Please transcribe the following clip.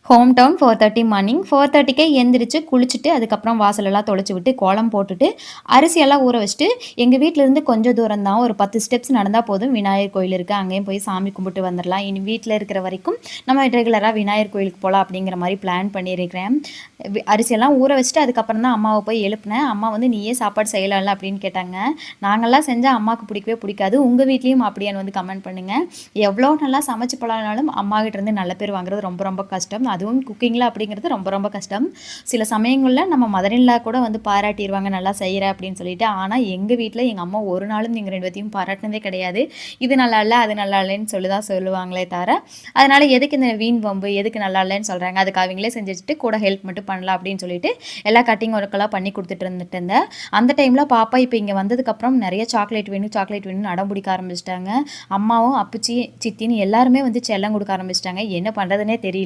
Home town 4:30 morning 4:30க்கே எந்திரிச்சு குளிச்சுட்டு அதுக்கப்புறம் வாசலெல்லாம் தொளிச்சு விட்டு கோலம் போட்டுட்டு அரிசியெல்லாம் ஊற வச்சுட்டு எங்கள் வீட்டிலேருந்து கொஞ்சம் தூரம் தான் ஒரு 10 ஸ்டெப்ஸ் நடந்தால் போதும் விநாயகர் கோயில் இருக்குது. அங்கேயும் போய் சாமி கும்பிட்டு வந்துடலாம். இனி வீட்டில் இருக்கிற வரைக்கும் நம்ம ரெகுலராக விநாயகர் கோயிலுக்கு போகலாம் அப்படிங்கிற மாதிரி பிளான் பண்ணியிருக்கிறேன். அரிசியெல்லாம் ஊற வச்சுட்டு அதுக்கப்புறம் தான் அம்மாவை போய் எழுப்பினேன். அம்மா வந்து நீயே சாப்பாடு செய்யலாம்ல அப்படின்னு கேட்டாங்க. நாங்கள்லாம் செஞ்சால் அம்மாவுக்கு பிடிக்கவே பிடிக்காது. உங்கள் வீட்லேயும் அப்படியான்னு வந்து கமெண்ட் பண்ணுங்கள். எவ்வளோ நல்லா சமைச்சு போலானாலும் அம்மா கிட்டேருந்து நல்ல பேர் வாங்குறது ரொம்ப ரொம்ப கஷ்டம். அதுவும் குக்கிங்கில் அப்படிங்கிறது ரொம்ப ரொம்ப கஷ்டம். சில சமயங்களில் நம்ம மதர்-இன்-லா கூட வந்து பாராட்டிடுவாங்க நல்லா செய்கிற அப்படின்னு சொல்லிட்டு. ஆனால் எங்கள் வீட்டில் எங்கள் அம்மா ஒரு நாளும் நீங்கள் 2 பேத்தையும் பாராட்டினதே கிடையாது. இது நல்லா இல்லை அது நல்லா இல்லைன்னு சொல்லி தான் சொல்லுவாங்களே தவிர, அதனால் எதுக்கு இந்த வீண் வம்பு, எதுக்கு நல்லா இல்லைன்னு சொல்கிறாங்க, அதுக்கு அவங்களே செஞ்சு வச்சுட்டு கூட ஹெல்ப் மட்டும் பண்ணலாம் அப்படின்னு சொல்லிட்டு எல்லா கட்டிங் ஒர்க்கெல்லாம் பண்ணி கொடுத்துட்டு இருந்தேன். அந்த டைமில் பாப்பா இப்போ இங்கே வந்ததுக்கப்புறம் நிறைய சாக்லேட் வேணும்னு அடம் பிடிக்க ஆரம்பிச்சிட்டாங்க. அம்மாவும் அப்புச்சி சித்தின்னு எல்லாருமே வந்து செல்லம் கொடுக்க ஆரம்பிச்சிட்டாங்க. என்ன பண்ணுறதுனே தெரியல.